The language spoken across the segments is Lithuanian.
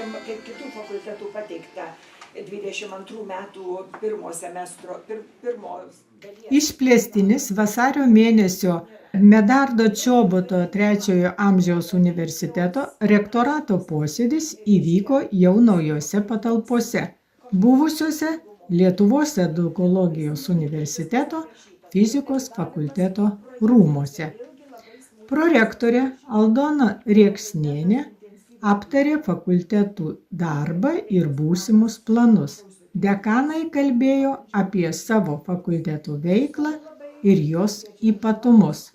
tarkim, kaip kitų fakultetų pateikta 22 metų pirmo semestro, pirmos dalies. Išplėstinis vasario mėnesio Medardo Čoboto III amžiaus universiteto rektorato posėdis įvyko jau naujose patalpose, buvusiuose Lietuvos edukologijos universiteto fizikos fakulteto rūmuose. Prorektorė Aldona Rėksnienė aptarė fakultetų darbą ir būsimus planus. Dekanai kalbėjo apie savo fakultetų veiklą ir jos ypatumus.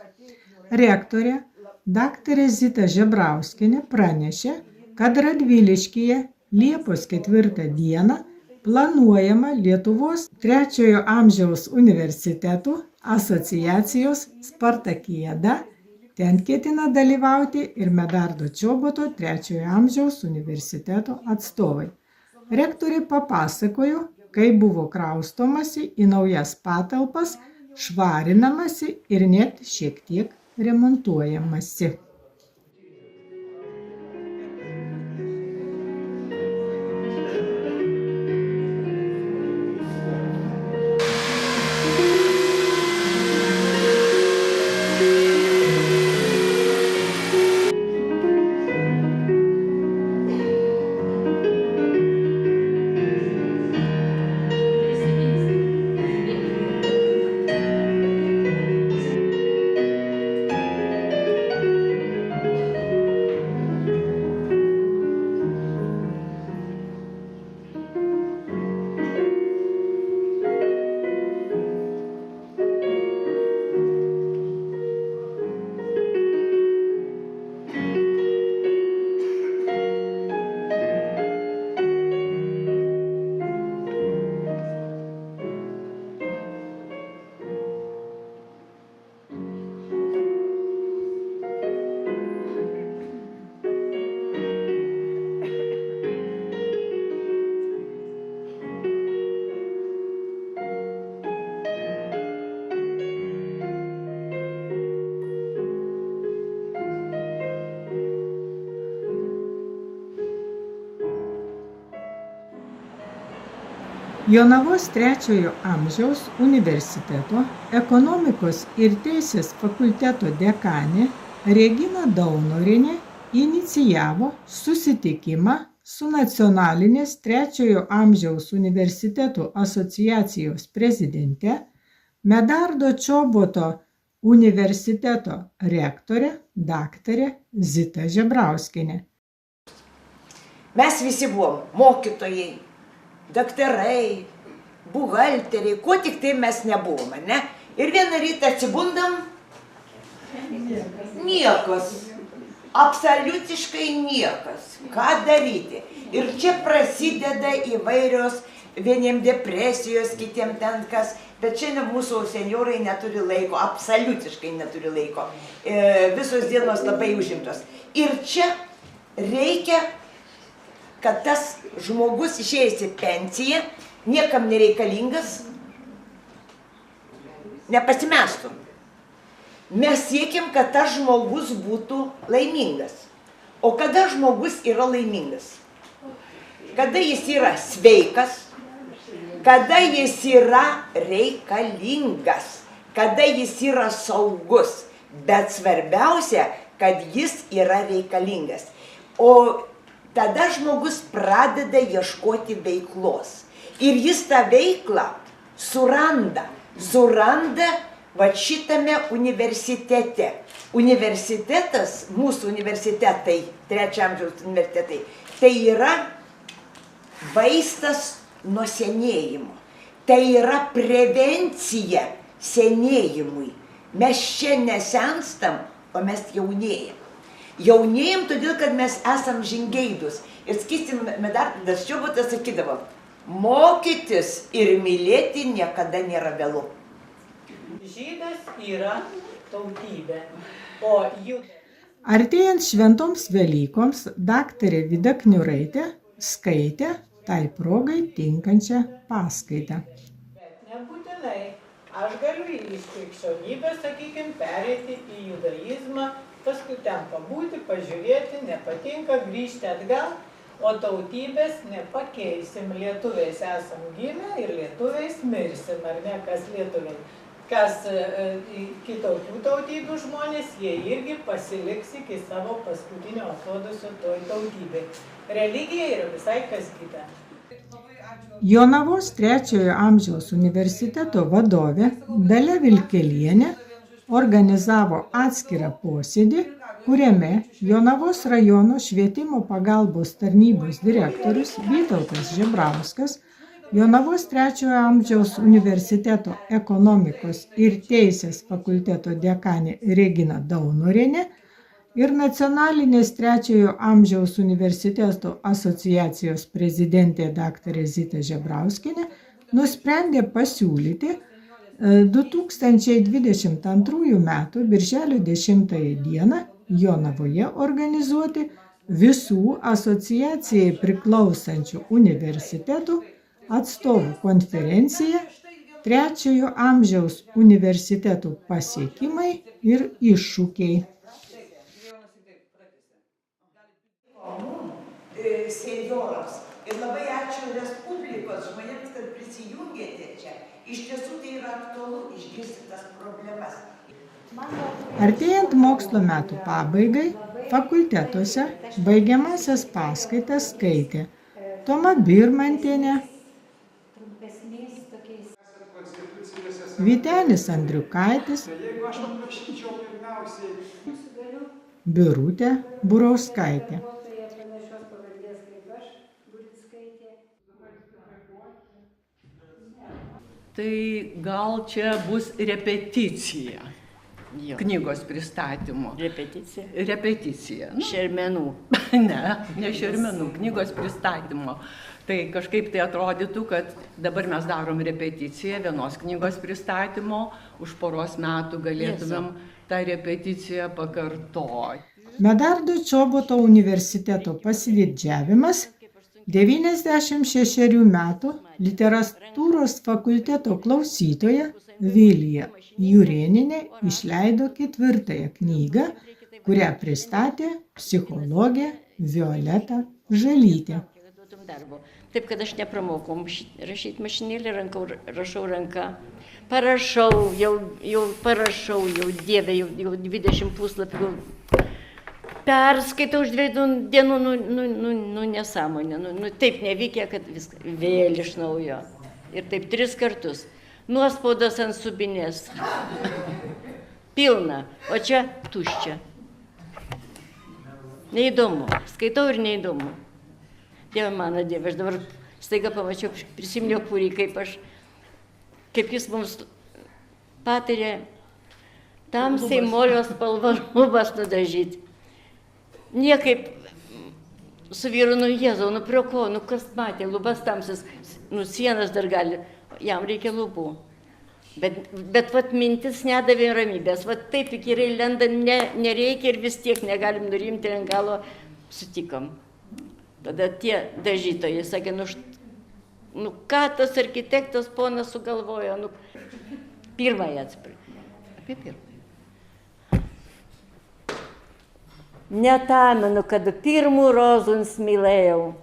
Rektorė daktarė Zita Žebrauskienė pranešė, kad Radviliškyje Liepos 4 dieną planuojama Lietuvos III amžiaus universitetų asociacijos Spartakiada. Ten ketina dalyvauti ir Medardo Čoboto III amžiaus universiteto atstovai. Rektorė papasakojo, kaip buvo kraustomasi į naujas patalpas, švarinamasi ir net šiek tiek remontuojamasi. Jonavos III amžiaus universiteto ekonomikos ir teisės fakulteto dekanė Regina Daunorienė inicijavo susitikimą su nacionalinės III amžiaus universitetų asociacijos prezidente, Medardo Čoboto universiteto rektore daktare Zita Žebrauskienė. Mes visi buvom mokytojai, daktarai, buhalteriai, ko tik tai mes nebuvom, ne? Ir vieną rytą atsibundam, niekas, absoliutiškai niekas, ką daryti. Ir čia prasideda įvairios, vieniem depresijos, kitiem ten kas, bet šiandien mūsų senjorai neturi laiko, absoliutiškai neturi laiko, visos dienos labai užimtos. Ir čia reikia, kad tas žmogus išėjęs į pensiją, niekam nereikalingas, nepasimestų. Mes siekiam, kad tas žmogus būtų laimingas. O kada žmogus yra laimingas? Kada jis yra sveikas, kada jis yra reikalingas, kada jis yra saugus. Bet svarbiausia, kad jis yra reikalingas. O tada žmogus pradeda ieškoti veiklos. Ir jis tą veiklą suranda va šitame universitete. Universitetas, mūsų universitetai, III amžiaus universitetai, tai yra vaistas nuo senėjimo. Tai yra prevencija senėjimui. Mes čia nesenstam, o mes jaunėjam. Jaunėjam todėl, kad mes esam žingeidus. Ir sakysim, Medardas Čobotas sakydavo, mokytis ir mylėti niekada nėra vėlu. Žydas yra tautybė, o jų... Artėjant šventoms Velykoms, daktarė Vida Kniuraitė skaitė tai progai tinkančią paskaitą. Bet nebūtinai. Aš galiu iš krikščionybės, sakykime, pereiti į judaizmą, paskui ten pabūti, pažiūrėti, nepatinka, grįžti atgal. o tautybės nepakeisim. Lietuviais esam gimę ir lietuviais mirsim, ar ne, kas lietuviai. Kas kitokių tautybių žmonės, jie irgi pasiliks iki savo paskutinio atodusio toj tautybei. Religija yra visai kas kita. Jonavos 3 amžiaus universiteto vadovė Dalia Vilkelienė organizavo atskirą posėdį, kuriame Jonavos rajono švietimo pagalbos tarnybos direktorius Vytautas Žebrauskas, Jonavos 3 amžiaus universiteto ekonomikos ir teisės fakulteto dekanė Regina Daunorienė ir nacionalinės 3 amžiaus universiteto asociacijos prezidentė dr. Zita Žebrauskienė nusprendė pasiūlyti 2022 m. birželio 10 d. Jonavoje organizuoti visų asociacijai priklausančių universitetų atstovų konferencija 3 amžiaus universitetų pasiekimai ir iššūkiai. Senjorams. Ir labai ačiū Respublikos žmonėms, kad prisijungėte čia. Iš tiesų tai yra aktualu išgirsti tas problemas. Artėjant mokslo metų pabaigai, fakultetuose baigiamasias paskaitas skaitė Toma Birmantienė, Vytenis Andriukaitis, Birutė Burauskaitė. Tai gal čia bus repeticija knygos pristatymo. Repeticija? Repeticija. Nu, Šermenų. ne šermenų, knygos pristatymo. Tai kažkaip tai atrodytų, kad dabar mes darom repeticiją vienos knygos pristatymo, už poros metų galėtumėm tą repeticiją pakartoti. Medardo Čoboto universiteto pasididžiavimas 96 metų literatūros fakulteto klausytoja Vilija Jurėnienė išleido 4 knygą, kurią pristatė psichologė Violeta Žalytė. Taip, kad aš nepramokau rašyti mašinėlį, rašau ranką. Parašau, jau Dieve, jau 20 puslapių. Perskaitau už 2 dienų, nesąmonė, taip nevykė, kad viską vėl iš naujo. Ir taip 3 kartus. Nuospaudas ant subinės. Pilna, o čia tuščia. Neįdomu, skaitau ir neįdomu. Dieve mano, Dieve, aš dabar staiga pamačiau, prisiminiau Pūrį, kaip jis mums patarė tamsiai molio spalva lubas nudažyti. Niekaip su vyru, Jėzau, prie ko, kas matė, lubas tamsis, sienas dar gali, jam reikia lubų. Bet vat mintis nedavė ramybės, vat taip įkyriai lendant nereikia ir vis tiek negalim nurimti ant galo, sutikom. Tada tie dažytojai sakė, ką tas architektas ponas sugalvojo, pirmąją atsiprašau, apie pirmąją. Netamenu, kad pirmų rozų smilėjau.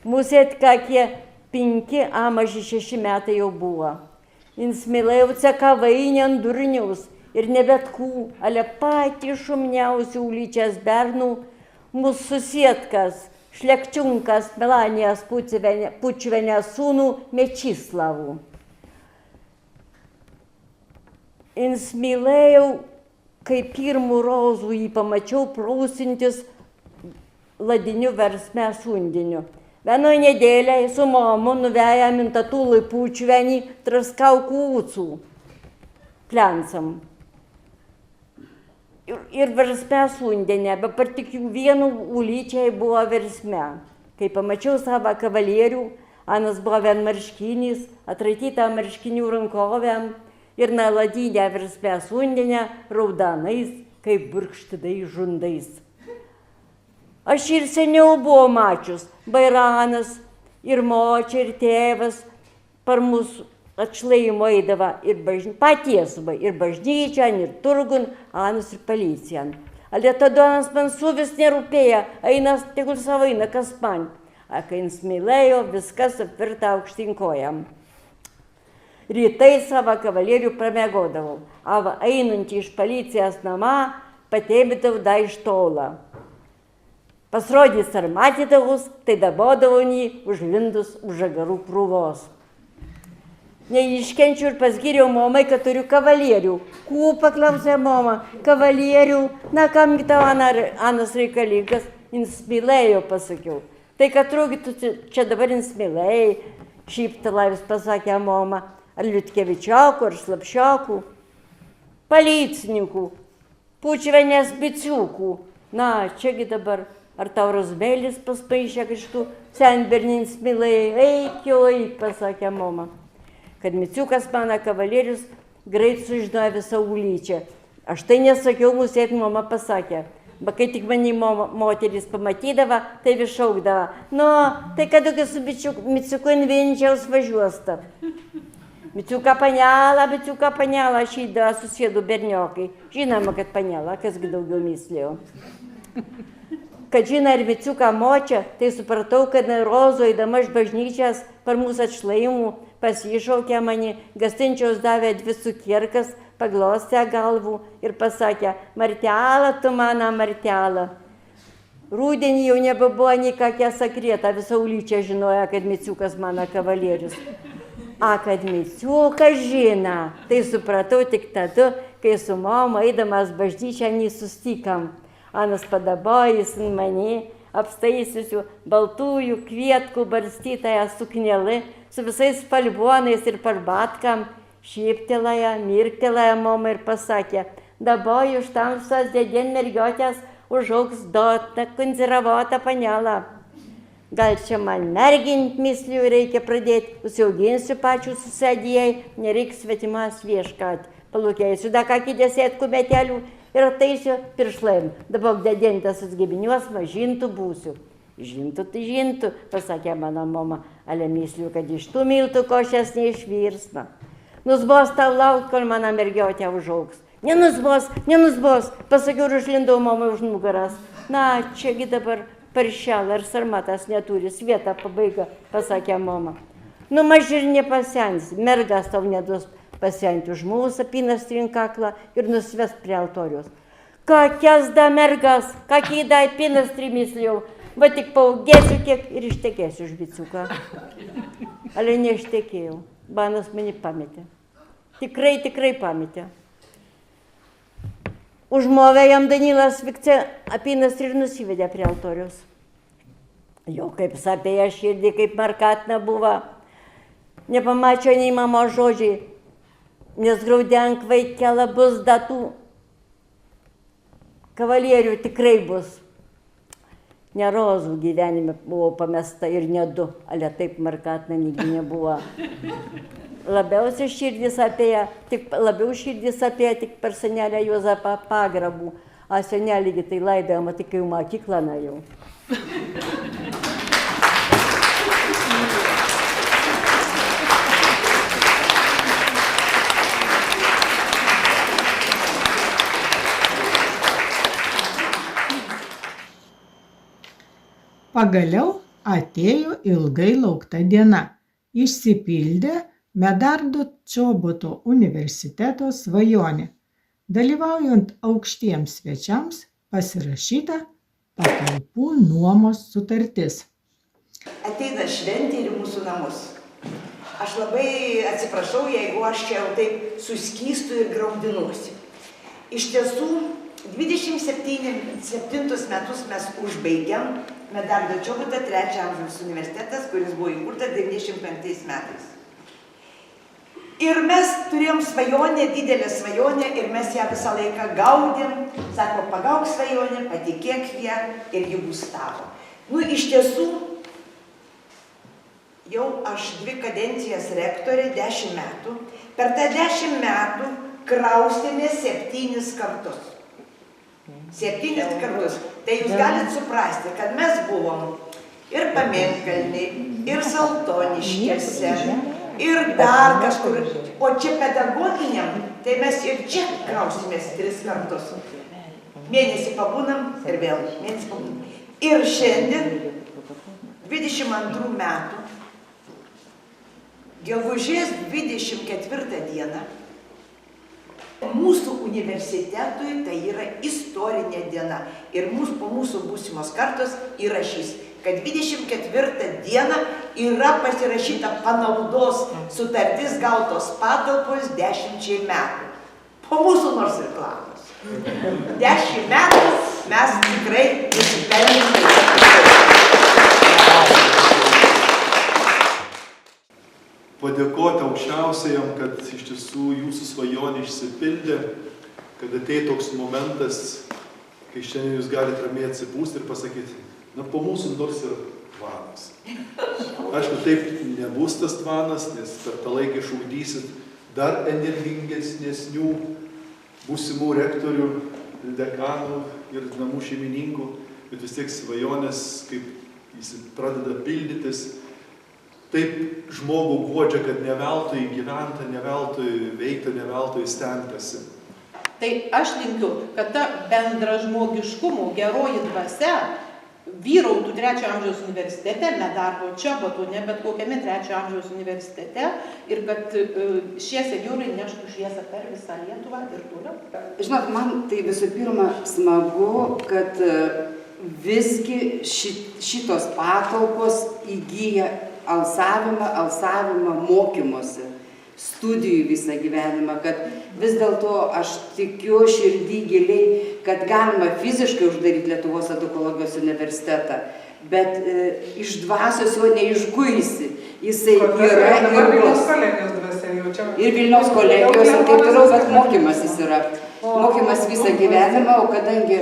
Mūsų atkakie 5, a maži 6 metai jau buvo. Insmilėjau cekavainėn durniaus ir nebetkų, ale patį šumniausių ulyčias bernų, mūsų susietkas, šlekčiunkas Melanijas Pučvenės sūnų Mečislavų. Insmilėjau, kai pirmų rozų jį pamačiau prausintis ladiniu versme sundiniu. Vienoj nedėlei su mamu nuveja mintatūlui Pučvenį traskaukų ūcų plensam. Ir versme sundinė, bet tik jų vienu ulyčiai buvo versme. Kai pamačiau savo kavalierių, anas buvo vienmarškinis, atraitytą marškinių rankovėm, ir naladinę versmę sundinę raudanais, kaip burkštidai žundais. Aš ir seniau buvau mačius, bairanas, ir močia, ir tėvas par mūsų atšlaimo eidavo paties, ir bažnyčian, ir turgun, anas ir policijan. Ale tada anas man suvis nerūpėja, einas tegul savo eina, kas man. kai jis mylėjo, viskas apvirta aukštinkojam. Rytai savo kavalierių pramiegodavau, ava einantį iš policijos namą, patėbidavau da iš tolą. Pasirodys ar matydavus, tai dabodavau jį užlindus už žagarų krūvos. Neiškenčiu ir pasgyriau momai, kad turiu kavalierių. Kų paklausė mama, kavalierių, na kam tau Anas reikalingas, jis mylėjo, pasakiau. Tai kad trūgi tu čia dabar jis mylėjai, šyptelą vis pasakė mama, ar Liutkevičiokų, ar Slapšiokų, policininkų, Pučiuvenės biciukų. Na, čiagi dabar, ar tau Rozmėlis paspaišė kažkų senbernins mylėjai, eik jau, eik, pasakė mama. Kad Miciukas mano kavalierius greit sužinojo visą ulyčią. Aš tai nesakiau, mūsų mama pasakė. Bet kai tik mane moteris pamatydavo, tai vis šaukdavo. Nu, tai kad su Miciuku in Vienčiaus važiuosta. Miciuka panelą, aš įdavo susėdu berniokai. Žinoma, kad panelą, kasgi daugiau myslėjo. Kad žina ir Miciuką močia, tai supratau, kad Rozo įdama iš bažnyčias per mūsų atšlaimų pasišaukė mane, Gastinčiaus davė 2 cukierkas, paglostė galvų ir pasakė, Martelą, tu mano Martelą. Rūdienį jau nebebuvo nei kokia sakrėta, visą ulyčią žinojo, kad Miciukas mano kavalierius. A, kad Miciukas žino, tai supratau tik tada, kai su mama eidamas bažnyčią nesustikam. Anas padabojus ant mane, apstaisysiu baltųjų kvietkų barstytąją suknelį, su visais spalvonais ir parbatkam, šyptelėja, mirktelėja mama ir pasakė, dabar iš tamsos dėdien mergiotės užaugs dotą, konservuotą panelą. Gal čia man mergint mislių reikia pradėti, užsiauginsiu pačių susedėjai, nereiks svetimas vieškat. Palūkėsiu, da kakį 10 kubetelių ir ateisiu piršlaim. Dabar dėdintas atgibiniuos, mažintų būsiu. Žintų, tai žintų, pasakė mano mama, ale misliu, kad iš tų miltų košės neišvirsna. Nusbos tau lauk, kol mano mergiotė užaugs. Nenusbos, pasakiau ir užlindau mamai už nugaras. Na, čiagi dabar paršelą ir sarmatas neturi, svieta pabaiga, pasakė mama. Nu, maži ir nepasens, mergas tau neduos pasenti už mūsų apynas trinkaklą ir nusves prie altorius. Kokias da mergas, kakį da apynas trimisliau, va tik paugėsiu kiek ir ištekėsiu už Miciuką. Ale neištekėjau, banas mane pametė. Tikrai pametė. Užmovė jam Danilas Vikce apynas ir nusivedė prie altorius. Jo kaip sapėja širdį, kaip markatna buvo. Nepamačio nei mamos žodžiai, nes graudenk vaikelą bus datų. Kavalierių tikrai bus. Ne Rozų gyvenime buvo pamesta ir ne 2, ale taip markatna negi nebuvo. Labiau širdis apėja tik per senelę Juozapą Pagrabų. A senelį tai laidojama tik jau mokyklą nuėjau. Pagaliau atėjo ilgai laukta diena. Išsipildė Medardo Čoboto universiteto svajonė. Dalyvaujant aukštiems svečiams pasirašyta patalpų nuomos sutartis. Ateina šventė ir mūsų namus. Aš labai atsiprašau, jeigu aš čia jau taip suskystu ir graudinuosi. Iš tiesų, 27 metus mes užbaigiam Medardo Čoboto 3 amžiaus universitetas, kuris buvo įkurtas 95 metais. Ir mes turėjom svajonę, didelę svajonę, ir mes ją visą laiką gaudėm. Sako, pagauk svajonę, patikėk ją ir ji bus tavo. Nu, iš tiesų, jau aš 2 kadencijas rektorė, 10 metų. Per tą 10 metų kraustėmės 7 kartus. 7 kartus. Tai jūs galit suprasti, kad mes buvom ir Pamėnkalny, ir Saltoniškėse, ir dar kažkur. O čia pedagoginiam, tai mes ir čia kraustėmės 3 kartus. Mėnesį pabūnam ir vėl mėnesį pabūnam. Ir šiandien 22 metų, gegužės 24 dieną, mūsų universitetui tai yra istorinė diena. Ir po mūsų būsimos kartos įrašys, kad 24 dieną yra pasirašyta panaudos sutartis gautos patalpos 10 metų. Po mūsų nors ir planas. 10 metų mes tikrai nusipelnėme. Padėkoti aukščiausiajam, kad iš tiesų jūsų svajonė išsipildė, kad atėjo toks momentas, kai šiandien jūs galite ramiai atsipūsti ir pasakyti, na, po mūsų nors ir tvanas. Aišku, taip nebus tas tvanas, nes per tą laiką išugdysit dar energingesnių būsimų rektorių, dekanų ir namų šeimininkų, bet vis tiek svajonės, kaip jis pradeda pildytis, taip žmogų guodžia, kad ne veltui gyventa, ne veltui veikta, ne veltui stengtasi. Tai aš linkiu, kad ta bendra žmogiškumo geroji dvasia vyrautų 3 amžiaus universitete, ne darbo čia, ne bet kokiame 3 amžiaus universitete ir kad šie senjorai neštų šviesą per visą Lietuvą ir toliau. Žinot, man tai visų pirma smagu, kad visgi šitos patalpos įgyja alsavimą mokymosi, studijų visą gyvenimą, kad vis dėlto aš tikiu širdį giliai, kad galima fiziškai uždaryti Lietuvos edukologijos universitetą, bet iš dvasios jo neišguisi. Jisai yra ir bus. Ir Vilniaus kolegijos ir taip toliau, bet mokymasis yra. Mokymas visą gyvenimą, o kadangi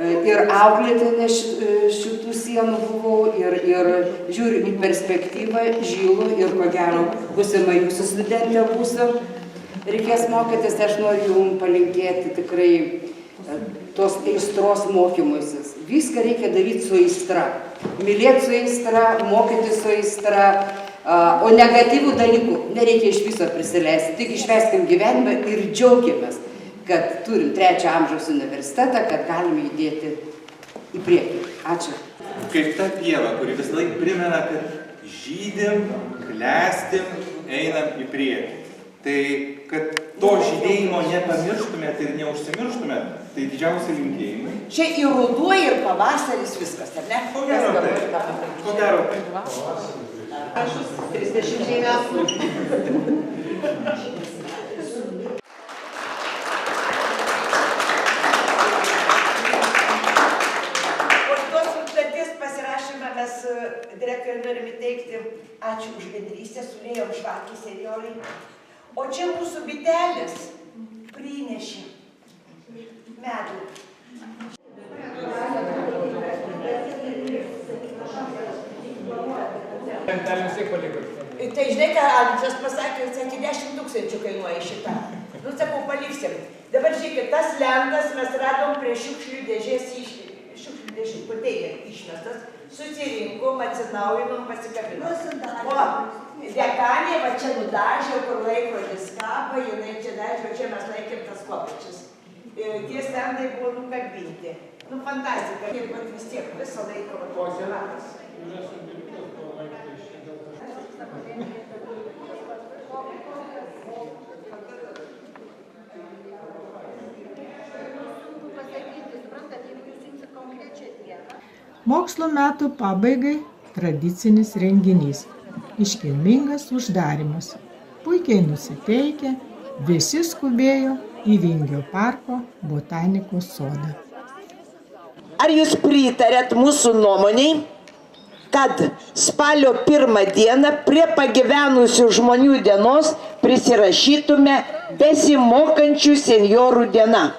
ir auklėtinė šitų sienų buvau ir žiūriu į perspektyvą, žilų ir ko gero būsima jūsų studentė būsiu. Reikės mokytis, aš noriu jums palinkėti tikrai tos aistros mokymusis. Viską reikia daryti su aistra. Mylėti su aistra, mokyti su aistra, o negatyvų dalykų nereikia iš viso prisileisti. Tik išveskim gyvenimą ir džiaugiamės, kad turim 3 amžiaus universitetą, kad galime judėti į priekį. Ačiū. Kaip ta pieva, kuri visą laiką primena, kad žydim, klestim, einam į priekį. Tai, kad to žydėjimo nepamirštumėt ir neužsimirštumėt, tai didžiausi linkėjimai. Čia ir ruduo, ir pavasaris viskas, ar ne? Ko gero tai. Ko gero tai. Aš 30 metų. Direktoriui norime teikti ačiū už bendrystę, sulėjom žvakį senjorai. O čia mūsų bitelės prinešė medų. Tai žinai, ką Alčas pasakė, sakė, 10 000 kainuoja šitą. Nu, sakau, paliksim. Dabar žiūrėkit, tas lentas mes radom prie šiukšlių dėžės išmestas. Susirinkom, atsinaujinom, pasikabinom. O dekanė va čia nudažė, kur laikrodis kaba, jinai čia dažė, čia mes laikėm tas kopėčius. Tie stendai buvo nukabinti. Nu, fantastika. Ir vis tiek visą laiką va toks ratas. Mokslo metų pabaigai tradicinis renginys – iškilmingas uždarymas. Puikiai nusiteikę, visi skubėjo į Vingio parko botanikos sodą. Ar jūs pritarėt mūsų nuomoniai, kad spalio 1 dieną prie pagyvenusių žmonių dienos prisirašytume besimokančių senjorų diena?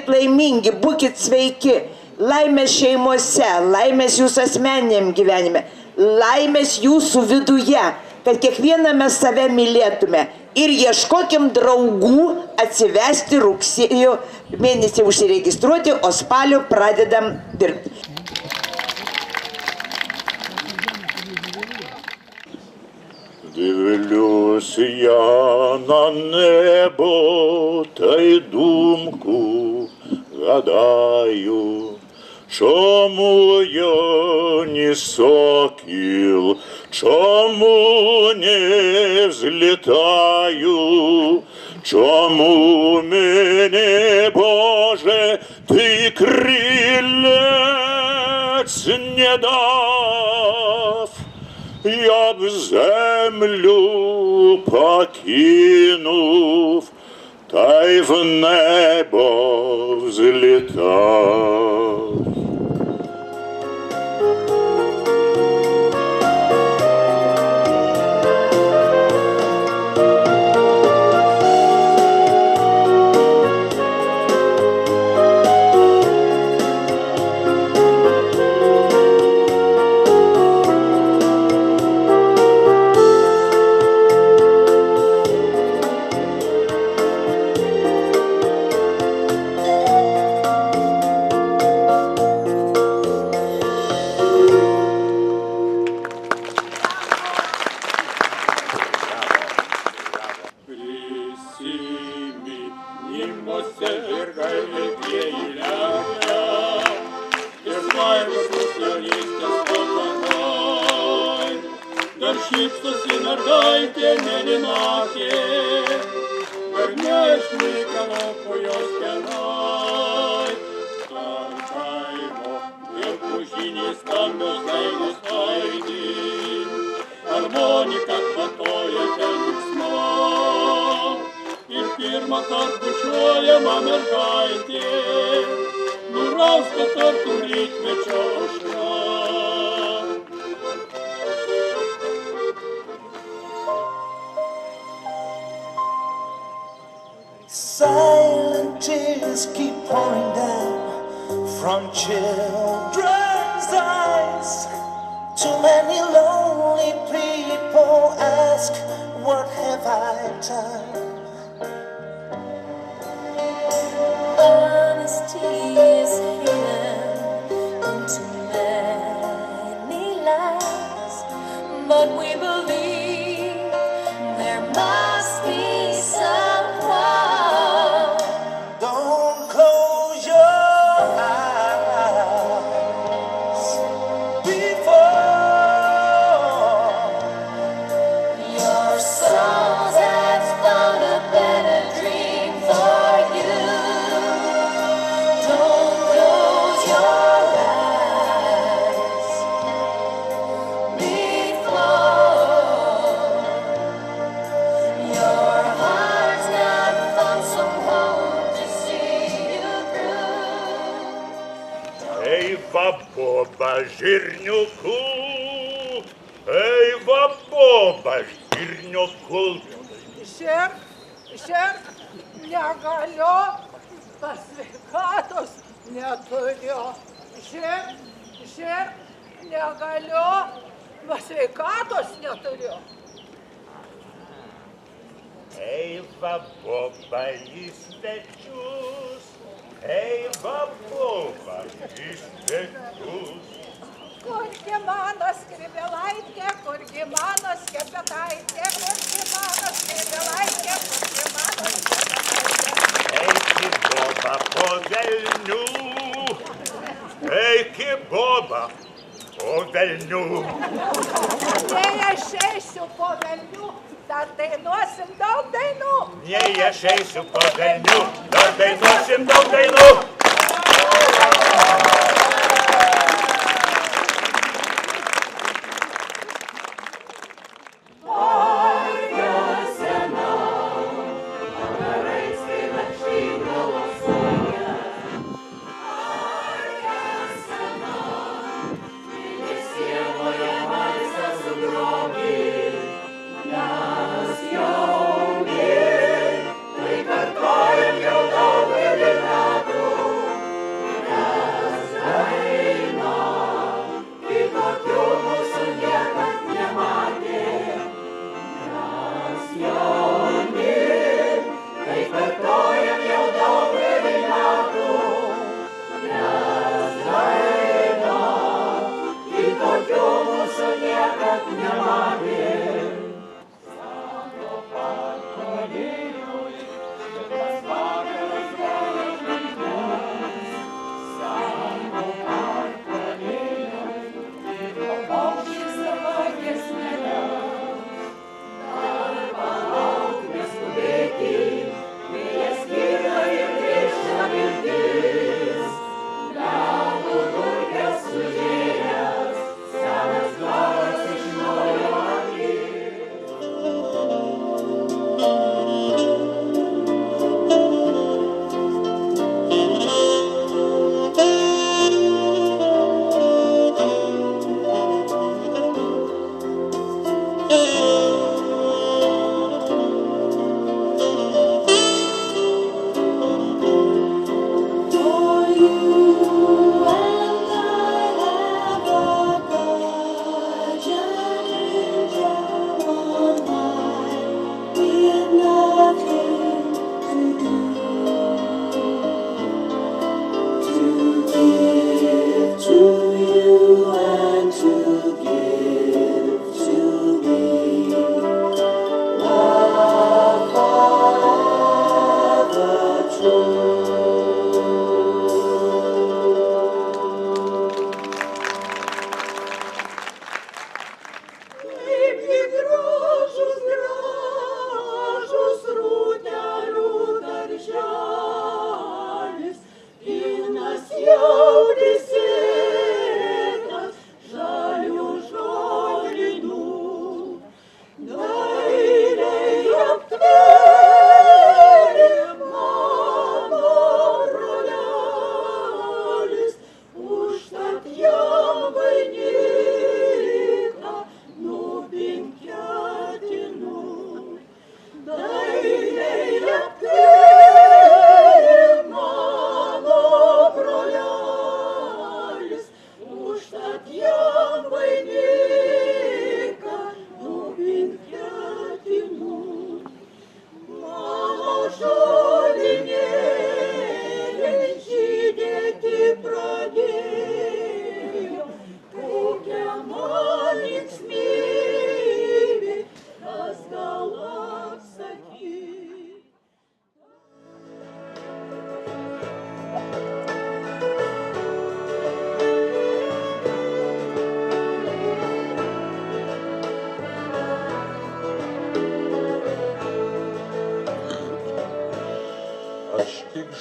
Laimingi, būkit sveiki, laimės šeimose, laimės jūsų asmeniniam gyvenime, laimės jūsų viduje, kad kiekvieną mes save mylėtume ir ieškokim draugų atsivesti rugsėjo mėnesį užsiregistruoti, o spalio pradedam dirbti. Дивлюсь я на небо та й думку гадаю, чому я не сокіл, чому не взлітаю, чому мені, Боже, ти крилець не дав? Я б землю покинув, та й в небо взлітав. Šypsosi mergaitė mėlynakė, ir neišmykalo po jos kenai. Tarp kaimo ir pušynės skambios dainos aidi, harmonika kvatoja ten linksma. Ir pirmą kartą bučiuojama mergaitė, nurausta tartum rytmečio aušra. Silent tears keep pouring down from children's eyes. Too many lonely people ask, what have I done? Honesty is hidden into many lies, but we believe there must be someone. Don't close your eyes before your souls have found a better dream for you. Don't close your eyes before your heart's not found someone to see you through. Ей, бабоба, жирнюку, ей, бабоба, жирнюку. Šiaip negaliu, sveikatos neturiu. Šiaip negaliu, sveikatos neturiu. Ей, бабоба, į svečius, ей, baba, į svečius. Kurgi mano skrybėlaitė, kurgi mano skepetaitė, kurgi mano skrybėlaitė, kurgi mano skepetaitė. Eiki, boba, po velnių, eiki, boba, po velnių. Jei aš eisiu po velnių, dar dainuosim daug dainų. Jei aš eisiu po velnių, dar dainuosim daug dainų. Kartojam jau daugelį metų.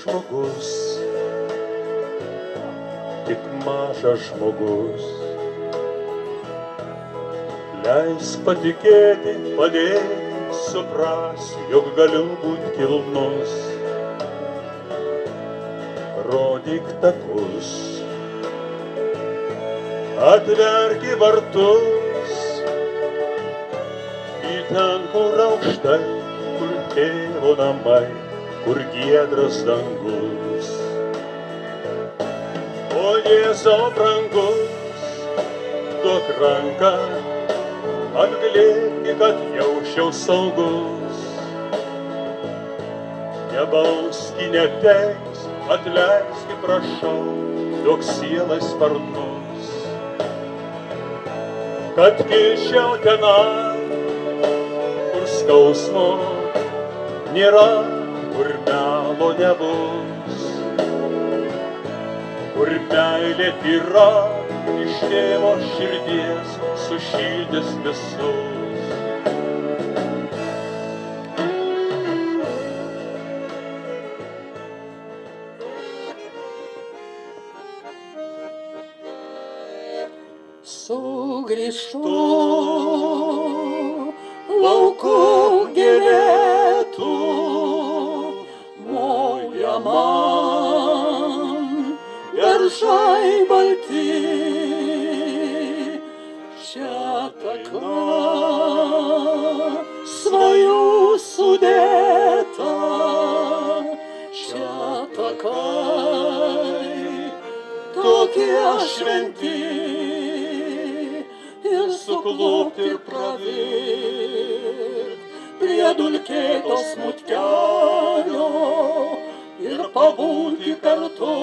žmogus, tik mažas žmogus. Leisk patikėti, padėti, supras, jog galiu būt kilnus. Rodyk takus, atverki vartus, į ten, kur aukštai, kur tėvo namai, kur giedras dangus. O Jėzau brangus, duok ranką, atglėbki, kad jausčiau saugus. Nebauski, neteisk, atleiski, prašau, duok sielai sparnus, kad kilčiau tenai, kur skausmo nėra, kur melo nebus, kur meilė tyra iš tėvo širdies sušildys visus. Sugrįžtu laukų gėlėtų, moja man beržai balti, čia taka svajų sudėta, čia takai tokie šventi. Ir suklūpt ir pravirt prie dulkėtos smutkelio ir pabūti kartu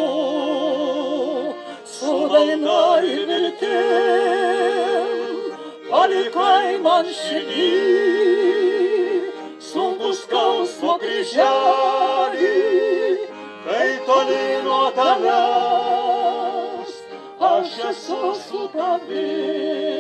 su daina ir viltim. Palikai man širdį sunkų skausmo kryželį, kai toli nuo tavęs aš esu su tavim.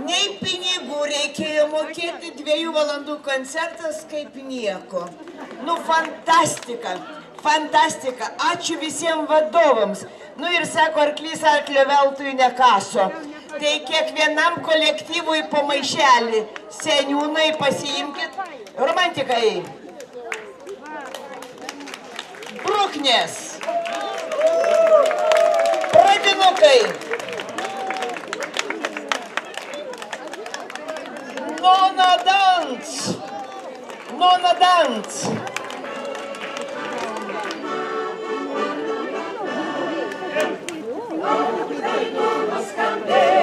Nei pinigų reikėjo mokėti, 2 valandų koncertas kaip nieko. Nu, fantastika, fantastika. Ačiū visiems vadovams. Nu ir sako, arklys arklio veltui nekaso. Tai kiekvienam kolektyvui po maišelį. Seniūnai pasiimkit. Romantikai. Bruknės. Pradinukai. Nona dance! Nona dance! Dainų nuskambėjo.